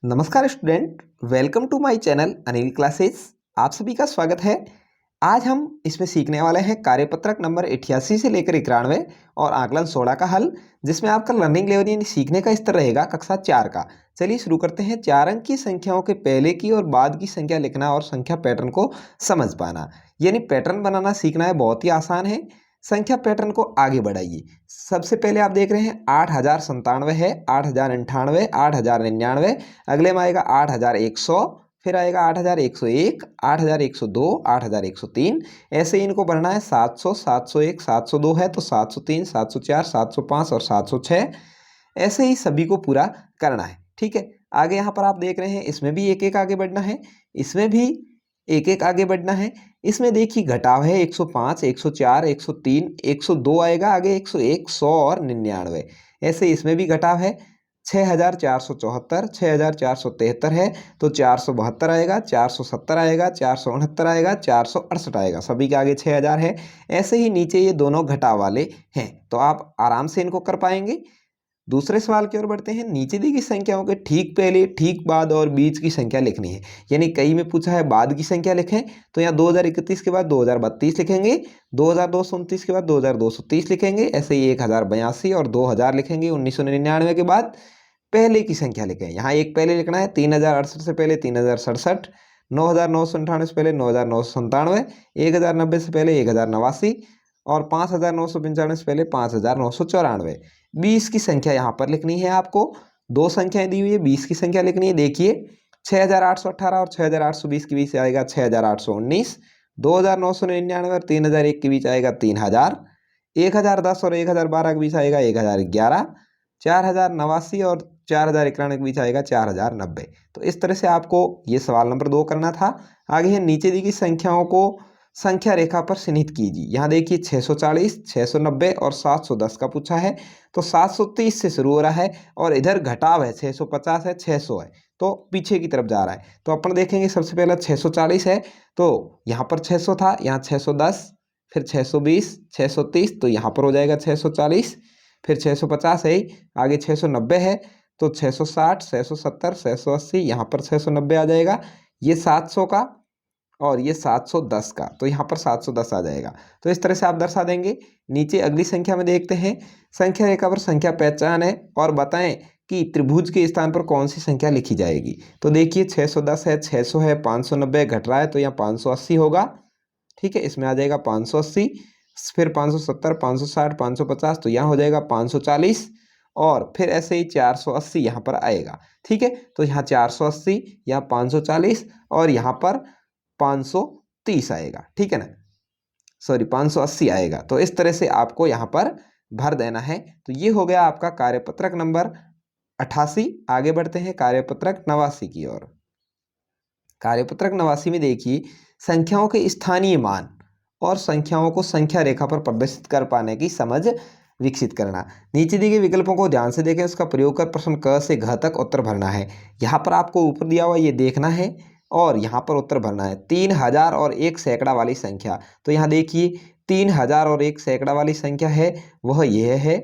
नमस्कार student, welcome to my channel Anil classes. आप सभी का स्वागत है। आज हम इसमें सीखने वाले हैं कार्यपत्रक नंबर 88 से लेकर 91 और आकलन 16 का हल, जिसमें आपका लर्निंग लेवल यानी सीखने का स्तर रहेगा कक्षा 4 का। चलिए शुरू करते हैं। 4 अंक की संख्याओं के पहले की और बाद की संख्या लिखना और संख्या पैटर्न को समझ पाना, यानी पैटर्न बनाना सीखना है। बहुत ही आसान है। संख्या पैटर्न को आगे बढ़ाइए। सबसे पहले आप देख रहे हैं 8097 है, 8098, 8099। अगले में आएगा 8100, फिर आएगा 8101, 8102, 8103। ऐसे ही इनको बढ़ना है 700, 701, 702 है तो 703, 704, 705 और 706। ऐसे ही सभी को पूरा करना है। ठीक है, आगे यहाँ पर आप देख रहे हैं इसमें भी एक एक आगे बढ़ना है, इसमें भी एक एक आगे बढ़ना है। इसमें देखिए घटाव है 105, 104, 103, 102 आएगा आगे, 101, 100 और 99। ऐसे इसमें भी घटाव है 6474, 6473 है तो 472 आएगा, 470 आएगा, 469 आएगा, 468 आएगा। सभी के आगे 6000 है। ऐसे ही नीचे ये दोनों घटाव वाले हैं तो आप आराम से इनको कर पाएंगे। दूसरे सवाल की ओर बढ़ते हैं। नीचे दी गई संख्याओं के ठीक पहले, ठीक बाद और बीच की संख्या लिखनी है। यानी कई में पूछा है बाद की संख्या लिखें तो यहाँ 2031 के बाद 2032 लिखेंगे, 2229 के बाद 2230 लिखेंगे, ऐसे ही 1082 और 2000 लिखेंगे। 1999 के बाद पहले की संख्या लिखें। यहाँ एक पहले लिखना है, 3068 से पहले 3067, 9998 से पहले 9997, 1090 से पहले 1089 और 5995 से पहले 5994। 20 की संख्या यहाँ पर लिखनी है आपको। दो संख्याएं दी हुई है, 20 की संख्या लिखनी है। देखिए 6818 और 6820 के बीच आएगा 6819, 2999 और 3001 के बीच आएगा 3000, 1010 और 1012 के बीच आएगा 1011, 4089 और 4091 के बीच आएगा 4090। तो इस तरह से आपको ये सवाल नंबर 2 करना था। आगे है नीचे दी गई संख्याओं को संख्या रेखा पर चिन्हित कीजिए। यहाँ देखिए 640, 690 और 710 का पूछा है तो 730 से शुरू हो रहा है और इधर घटाव है 650 है, 600 है तो पीछे की तरफ जा रहा है। तो अपन देखेंगे सबसे पहला 640 है तो यहाँ पर 600 था, यहाँ 610, फिर 620, 630 तो यहाँ पर हो जाएगा 640, फिर 650 है, आगे 690 है तो 660, 670, 680, यहाँ पर 690 आ जाएगा। ये 700 का और ये 710 का तो यहाँ पर 710 आ जाएगा। तो इस तरह से आप दर्शा देंगे। नीचे अगली संख्या में देखते हैं। संख्या रेखा पर संख्या पहचान है और बताएं कि त्रिभुज के स्थान पर कौन सी संख्या लिखी जाएगी। तो देखिए 610 है, 600 है, 590 घट रहा है तो यहाँ 580 होगा। ठीक है, इसमें आ जाएगा 580, फिर 570, 560, 550 तो यहाँ हो जाएगा 540 और फिर ऐसे ही 480 यहाँ पर आएगा। ठीक है, तो यहाँ 480, यहाँ 540 और यहाँ पर 530 आएगा। ठीक है ना, सॉरी 580 आएगा। तो इस तरह से आपको यहाँ पर भर देना है। तो ये हो गया आपका कार्यपत्रक नंबर 88। आगे बढ़ते हैं कार्यपत्रक 89 की ओर। कार्यपत्रक 89 में देखिए संख्याओं के स्थानीय मान और संख्याओं को संख्या रेखा पर प्रदर्शित कर पाने की समझ विकसित करना। नीचे दिए गए विकल्पों को ध्यान से देखें, उसका प्रयोग कर प्रश्न क से घ तक उत्तर भरना है। यहाँ पर आपको ऊपर दिया हुआ ये देखना है और यहाँ पर उत्तर भरना है। 3000 और 1 सैकड़ा वाली संख्या, तो यहाँ देखिए 3000 और 1 सैकड़ा वाली संख्या है वह यह है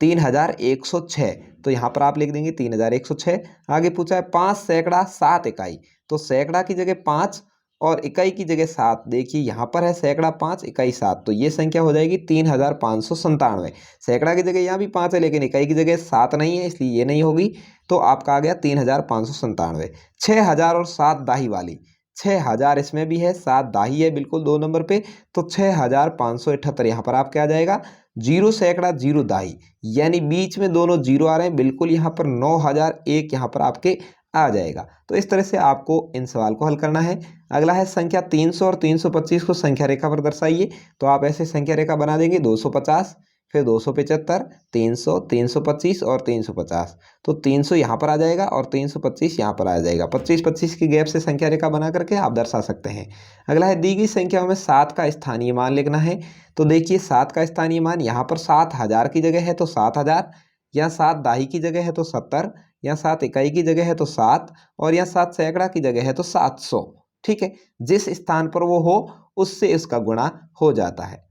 3106। तो यहाँ पर आप लिख देंगे 3106। आगे पूछा है 5 सैकड़ा 7 इकाई, तो सैकड़ा की जगह 5 और इकाई की जगह 7। देखिए यहाँ पर है सैकड़ा 5 इकाई 7 तो ये संख्या हो जाएगी 3597। सैकड़ा की जगह यहाँ भी 5 है लेकिन इकाई की जगह 7 नहीं है इसलिए ये नहीं होगी। तो आपका आ गया 3597। 6000 और 7 दाही वाली, 6000 इसमें भी है, 7 दाही है बिल्कुल 2 नंबर पे तो 6578 यहाँ पर आपके आ जाएगा। 0 सैकड़ा 0 दाही, यानी बीच में दोनों जीरो आ रहे हैं बिल्कुल। यहाँ पर 9001 यहाँ पर आपके आ जाएगा। तो इस तरह से आपको इन सवाल को हल करना है। अगला है संख्या 300 और 325 को संख्या रेखा पर दर्शाइए। तो आप ऐसे संख्या रेखा बना देंगे 250, फिर 275, 300, 325 और 350। तो 300 यहाँ पर आ जाएगा और 325 यहाँ पर आ जाएगा। 25-25 की गैप से संख्या रेखा बना करके आप दर्शा सकते हैं। अगला है दी गई संख्याओं में 7 का स्थानीय मान लिखना है। तो देखिए 7 का स्थानीय मान यहाँ पर 7000 की जगह है तो 7000, यहाँ 7 दाही की जगह है तो 70, यहाँ 7 इकाई की जगह है तो 7 और यहाँ 7 सैकड़ा की जगह है तो 700। ठीक है, जिस स्थान पर वो हो उससे इसका गुणा हो जाता है।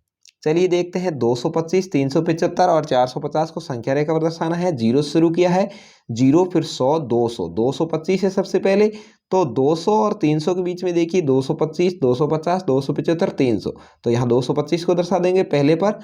चलिए देखते हैं 225, 375 और 450 को संख्या रेखा पर दर्शाना है। जीरो से शुरू किया है, जीरो फिर 100, 200, 225 है सबसे पहले। तो 200 और 300 के बीच में देखिए 225, 250, 275, 300। तो यहाँ 225 को दर्शा देंगे पहले पर।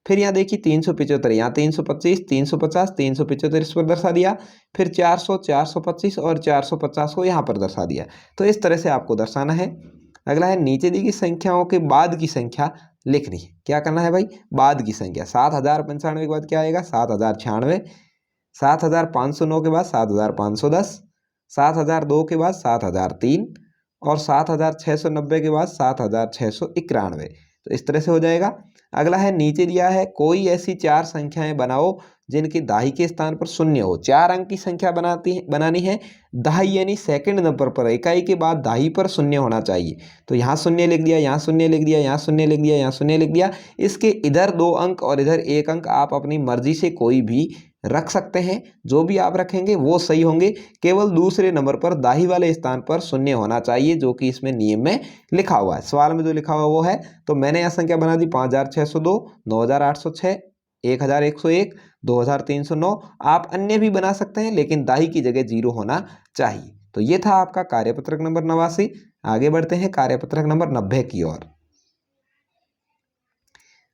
फिर यहाँ देखिए 375, यहाँ 325, 350, 375 इस पर दर्शा दिया। फिर 400, 425 और 450 को यहाँ पर दर्शा दिया। तो इस तरह से आपको दर्शाना है। अगला है नीचे दी गई संख्याओं के बाद की संख्या लिखनी है। क्या करना है भाई, बाद की संख्या। 7095 के बाद क्या आएगा, 7096। 7509 के बाद 7510। 7002 के बाद 7003 और 7690 के बाद 7691। तो इस तरह से हो जाएगा। अगला है नीचे दिया है कोई ऐसी चार संख्याएं बनाओ जिनके दाही के स्थान पर शून्य हो। 4 अंक की संख्या बनानी है। दाही यानी सेकंड नंबर पर, इकाई के बाद दाही पर शून्य होना चाहिए। तो यहाँ शून्य लिख दिया, यहाँ शून्य लिख दिया, यहाँ शून्य लिख दिया, यहाँ शून्य लिख दिया। इसके इधर 2 अंक और इधर 1 अंक आप अपनी मर्जी से कोई भी रख सकते हैं। जो भी आप रखेंगे वो सही होंगे। केवल दूसरे नंबर पर दाही वाले स्थान पर शून्य होना चाहिए, जो कि इसमें नियम में लिखा हुआ है। सवाल में जो लिखा हुआ वो है। तो मैंने यहाँ संख्या बना दी 5602, 9806, 1101, 2309। आप अन्य भी बना सकते हैं, लेकिन दाही की जगह 0 होना चाहिए। तो ये था आपका कार्यपत्रक नंबर 89। आगे बढ़ते हैं कार्यपत्रक नंबर 90 की ओर।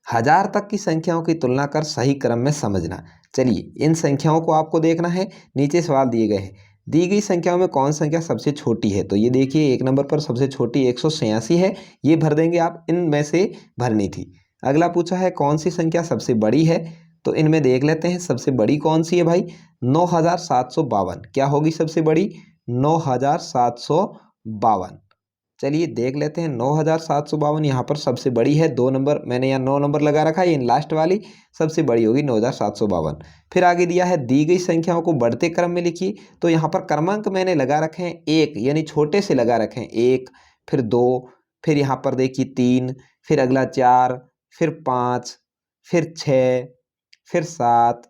1000 तक की संख्याओं की तुलना कर सही क्रम में समझना। चलिए इन संख्याओं को आपको देखना है। नीचे सवाल दिए गए हैं, दी गई संख्याओं में कौन संख्या सबसे छोटी है। तो ये देखिए 1 नंबर पर सबसे छोटी 186 है। ये भर देंगे आप, इनमें से भरनी थी। अगला पूछा है कौन सी संख्या सबसे बड़ी है। तो इनमें देख लेते हैं सबसे बड़ी कौन सी है भाई, 9752। क्या होगी सबसे बड़ी, 9752। चलिए देख लेते हैं 9752 यहाँ पर सबसे बड़ी है। 2 नंबर मैंने यहाँ 9 नंबर लगा रखा है, इन लास्ट वाली सबसे बड़ी होगी 9752। फिर आगे दिया है दी गई संख्याओं को बढ़ते क्रम में लिखिए। तो यहाँ पर क्रमांक मैंने लगा रखे हैं 1, यानी छोटे से लगा रखे हैं 1, फिर 2, फिर यहाँ पर देखिए 3, फिर अगला 4, फिर 5, फिर 6, फिर 7,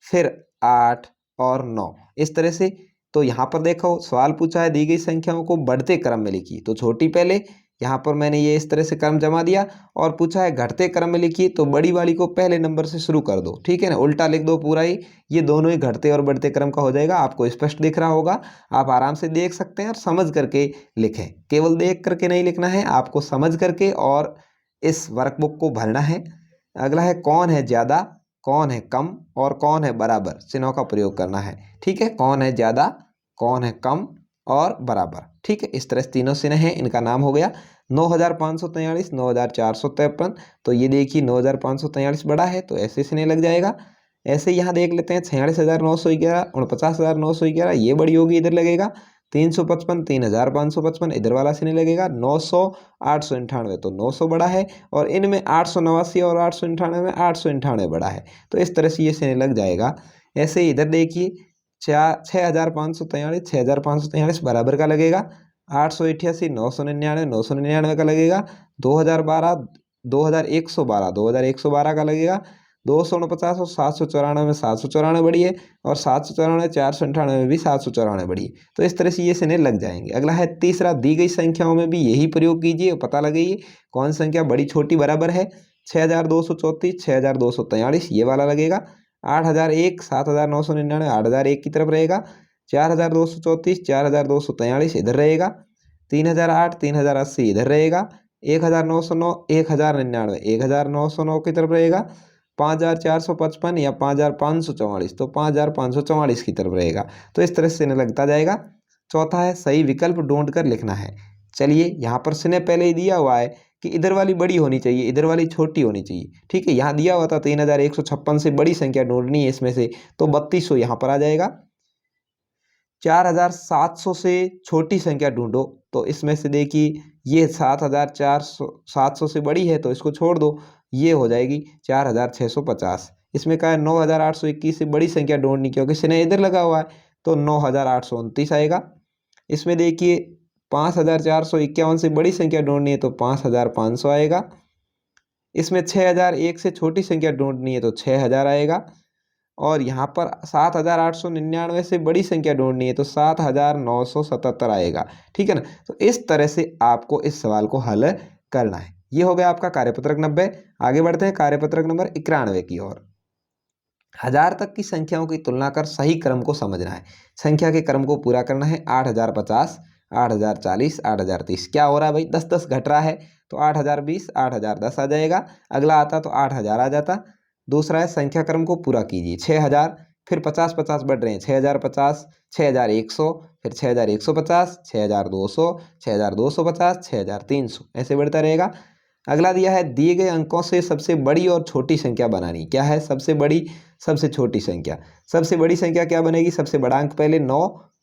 फिर 8 और 9, इस तरह से। तो यहाँ पर देखो सवाल पूछा है दी गई संख्याओं को बढ़ते क्रम में लिखिए। तो छोटी पहले, यहाँ पर मैंने ये इस तरह से क्रम जमा दिया। और पूछा है घटते क्रम में लिखिए, तो बड़ी वाली को पहले नंबर से शुरू कर दो, ठीक है ना, उल्टा लिख दो पूरा ही। ये दोनों ही घटते और बढ़ते क्रम का हो जाएगा। आपको स्पष्ट दिख रहा होगा, आप आराम से देख सकते हैं और समझ करके लिखें। केवल देख करके नहीं लिखना है, आपको समझ करके और इस वर्कबुक को भरना है। अगला है कौन है ज़्यादा, कौन है कम और कौन है बराबर, चिन्हों का प्रयोग करना है। ठीक है, कौन है ज़्यादा, कौन है कम और बराबर। ठीक है, इस तरह से तीनों चिन्ह हैं, इनका नाम हो गया 9543, 9453। तो ये देखिए 9543 बड़ा है, तो ऐसे चिन्ह लग जाएगा। ऐसे यहाँ देख लेते हैं 46911, 49911, ये बड़ी होगी, इधर लगेगा। 355, 3555 इधर वाला चिन्ह लगेगा। 900, 898, तो 900 बड़ा है। और इनमें 889 और 898 में 898 बड़ा है। तो इस तरह से ये चिन्ह लग जाएगा। ऐसे इधर देखिए 6543, 6543 बराबर का लगेगा। 888, 999, 999 का लगेगा। 2012, 2112, 2112 का लगेगा। 249 और 794 में 794 बड़ी है। और 794, 498 में भी 794 बड़ी है। तो इस तरह से ये चिन्ह लग जाएंगे। अगला है तीसरा, दी गई संख्याओं में भी यही प्रयोग कीजिए, पता लगाइए कौन संख्या बड़ी छोटी बराबर है। 6234, 6243 ये वाला लगेगा। 8001, 7999, 8001 की तरफ रहेगा। 4234, 4243 इधर रहेगा। 3008, 3080 इधर रहेगा। 1909, 1099, 1909 की तरफ रहेगा। 5455 या 5544, तो 5544 की तरफ रहेगा। तो इस तरह से चिन्ह लगता जाएगा। चौथा है सही विकल्प ढूंढ कर लिखना है। चलिए यहाँ पर चिन्ह पहले ही दिया हुआ है कि इधर वाली बड़ी होनी चाहिए, इधर वाली छोटी होनी चाहिए। ठीक है, यहाँ दिया हुआ था 3156 से बड़ी संख्या ढूंढनी है इसमें से, तो 3200 यहाँ पर आ जाएगा। 4700 से छोटी संख्या ढूंढो, तो इसमें से देखिए ये 700 से बड़ी है, तो इसको छोड़ दो, ये हो जाएगी 4650। इसमें क्या है 9821 से बड़ी संख्या ढूंढनी, क्योंकि स्नेह इधर लगा हुआ है, तो 9829 आएगा। इसमें देखिए 5451 से बड़ी संख्या ढूंढनी है, तो 5500 आएगा। इसमें 6001 से छोटी संख्या ढूंढनी है, तो 6000 आएगा। और यहाँ पर 7899 से बड़ी संख्या ढूंढनी है, तो 7977 आएगा। ठीक है ना, तो इस तरह से आपको इस सवाल को हल करना है। ये हो गया आपका कार्यपत्रक 90। आगे बढ़ते हैं कार्यपत्रक नंबर 91 की ओर। 1000 तक की संख्याओं की तुलना कर सही क्रम को समझना है। संख्या के क्रम को पूरा करना है। 8050, 8040, 8030। क्या हो रहा है भाई, 10 घट रहा है तो 8020, 8010 आ जाएगा। अगला आता तो 8000 आ जाता। दूसरा है संख्या क्रम को पूरा कीजिए। 6000, फिर 50 बढ़ रहे हैं। 6050, 6100, फिर 6150, 6200, 6250, 6300, ऐसे बढ़ता रहेगा। अगला दिया है दिए गए अंकों से सबसे बड़ी और छोटी संख्या बनानी। क्या है, सबसे बड़ी सबसे छोटी संख्या। सबसे बड़ी संख्या क्या बनेगी, सबसे बड़ा अंक पहले 9,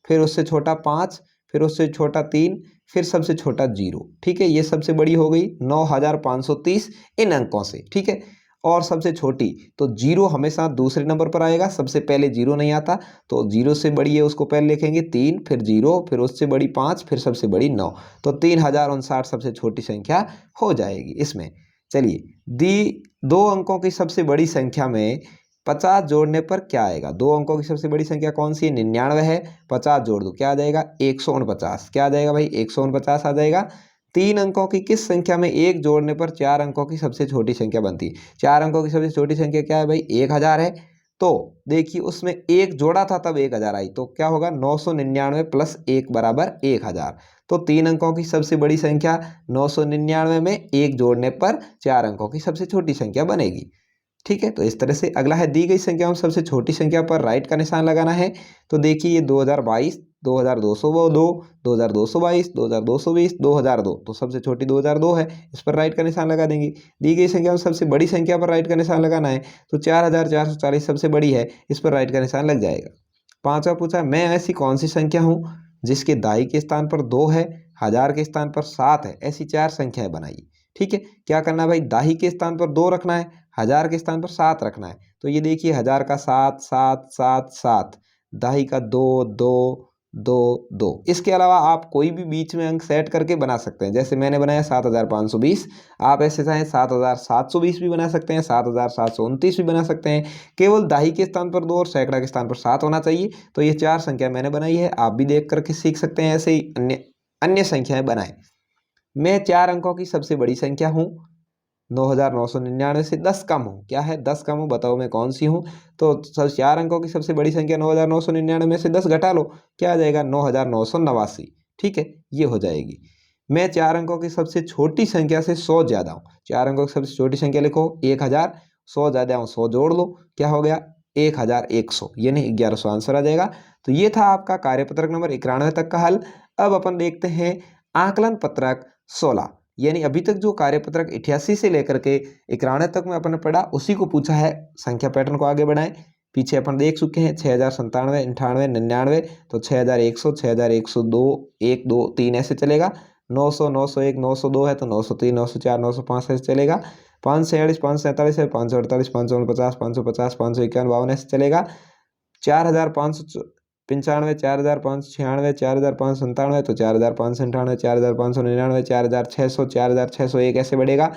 फिर उससे छोटा 5, फिर उससे छोटा 3, फिर सबसे छोटा 0। ठीक है, ये सबसे बड़ी हो गई 9530 इन अंकों से। ठीक है, और सबसे छोटी तो 0 हमेशा दूसरे नंबर पर आएगा, सबसे पहले 0 नहीं आता, तो 0 से बड़ी है उसको पहले लिखेंगे 3, फिर 0, फिर उससे बड़ी 5, फिर सबसे बड़ी 9, तो 3059 सबसे छोटी संख्या हो जाएगी इसमें। चलिए, दी दो अंकों की सबसे बड़ी संख्या में 50 जोड़ने पर क्या आएगा। दो अंकों की सबसे बड़ी संख्या कौन सी है, 99 है। 50 जोड़ दो, क्या आ जाएगा, 149। क्या आ जाएगा भाई, 149 आ जाएगा। 3 अंकों की किस संख्या में 1 जोड़ने पर 4 अंकों की सबसे छोटी संख्या बनती है। 4 अंकों की सबसे छोटी संख्या क्या है भाई, 1000 है। तो देखिए उसमें 1 जोड़ा था तब 1000 आई, तो क्या होगा, 999 प्लस 1 बराबर 1000। तो 3 अंकों की सबसे बड़ी संख्या 999 में 1 जोड़ने पर 4 अंकों की सबसे छोटी संख्या बनेगी। ठीक है, तो इस तरह से। अगला है दी गई संख्या में सबसे छोटी संख्या पर राइट का निशान लगाना है। तो देखिए ये 2022, 2202, 2222, 2220, 2002, तो सबसे छोटी 2002 है, इस पर राइट का निशान लगा देंगे। दी गई संख्या में सबसे बड़ी संख्या पर राइट का निशान लगाना है। तो 4440 सबसे बड़ी है, इस पर राइट का निशान लग जाएगा। पांचवा पूछा, मैं ऐसी कौन सी संख्या हूँ जिसके दाई के स्थान पर 2 है, 1000 के स्थान पर 7 है, ऐसी 4 संख्याएं बनाइए। ठीक है, क्या करना है भाई, दाही के स्थान पर 2 रखना है, 1000 के स्थान पर 7 रखना है। तो ये देखिए 1000 का 7, 7, 7, 7, दाही का 2, 2, 2, 2। इसके अलावा आप कोई भी बीच में अंक सेट करके बना सकते हैं, जैसे मैंने बनाया 7520। आप ऐसे चाहें 7720 भी बना सकते हैं, 7729 भी बना सकते हैं। केवल दाही के स्थान पर 2 और सैकड़ा के स्थान पर 7 होना चाहिए। तो ये 4 संख्या मैंने बनाई है, आप भी देख करके सीख सकते हैं, ऐसे ही अन्य अन्य संख्याएं बनाएं। मैं 4 अंकों की सबसे बड़ी संख्या हूँ। 9999 से 10 कम हूँ। क्या है, 10 कम हूँ, बताओ मैं कौन सी हूँ। तो 4 अंकों की सबसे बड़ी संख्या 9999 में से 10 घटा लो, क्या आ जाएगा, 9989। ठीक है, ये हो जाएगी। मैं 4 अंकों की सबसे छोटी संख्या से 100 ज़्यादा हूँ। 4 अंकों की सबसे छोटी संख्या लिखो 1000, 100 ज़्यादा हूँ, 100 जोड़ लो, क्या हो गया, 1100, यानी 1100 आंसर आ जाएगा। तो ये था आपका कार्यपत्रक नंबर 91 तक का हल। अब अपन देखते हैं आकलन पत्रक 16, यानी अभी तक जो कार्यपत्रक 88 से लेकर के 91 तक में अपन ने पढ़ा उसी को पूछा है। संख्या पैटर्न को आगे बढ़ाएं। पीछे अपन देख चुके हैं 6097, 98, 99, तो 6100, 6102, 1, 2, 3 ऐसे चलेगा। 900, 901, 902 है तो 903, 904, 905 ऐसे चलेगा। 546, 547 है, 548, 549, 550, 551, 52 ऐसे चलेगा। 4595, 4596, 4597, तो 4598, 4599, 4600, 4601 ऐसे बढ़ेगा।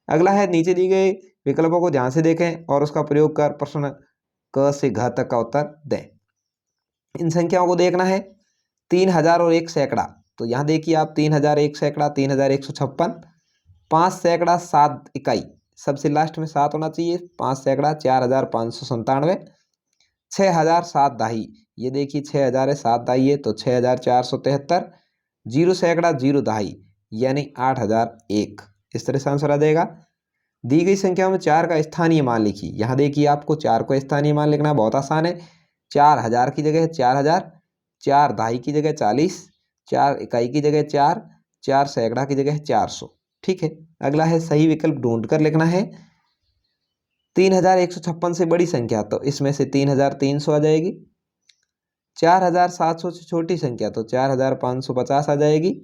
अगला है नीचे दी गए विकल्पों को ध्यान से देखें और उसका प्रयोग कर प्रश्न क से घ तक का उत्तर दें। इन संख्याओं को देखना है। 3000 और 1 सैकड़ा, तो यहाँ देखिए आप 3000, 1 सैकड़ा, 3156, 5 सैकड़ा, 7 इकाई, सबसे लास्ट में 7 होना चाहिए। 5 सैकड़ा 4597, 6000 7 दाही, ये देखिए 6000 है, 7 दाही है तो 6473, 0 सैकड़ा 0 दहाई, यानी 8001। इस तरह से आंसर आ जाएगा। दी गई संख्या में 4 का स्थानीय मान लिखिए। यहाँ देखिए आपको 4 को स्थानीय मान लिखना बहुत आसान है। 4000 की जगह 4000, 4 दहाई की जगह 40, 4 इकाई की जगह 4, 4 सैकड़ा की जगह 400। ठीक है, अगला है सही विकल्प ढूंढ कर लिखना है। 3156 से बड़ी संख्या, तो इसमें से 3300 आ जाएगी। 4700 से छोटी संख्या, तो 4550 आ जाएगी।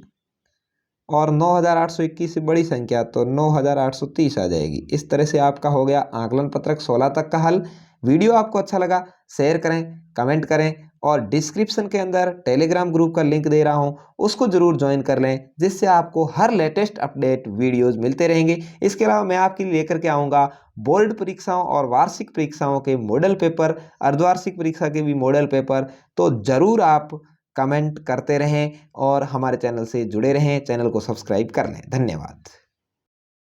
और 9821 से बड़ी संख्या, तो 9830 आ जाएगी। इस तरह से आपका हो गया आकलन पत्रक 16 तक का हल। वीडियो आपको अच्छा लगा शेयर करें, कमेंट करें, और डिस्क्रिप्शन के अंदर टेलीग्राम ग्रुप का लिंक दे रहा हूं, उसको जरूर ज्वाइन कर लें, जिससे आपको हर लेटेस्ट अपडेट वीडियोस मिलते रहेंगे। इसके अलावा मैं आपके लिए लेकर के आऊँगा बोर्ड परीक्षाओं और वार्षिक परीक्षाओं के मॉडल पेपर, अर्धवार्षिक परीक्षा के भी मॉडल पेपर। तो ज़रूर आप कमेंट करते रहें और हमारे चैनल से जुड़े रहें, चैनल को सब्सक्राइब कर लें। धन्यवाद।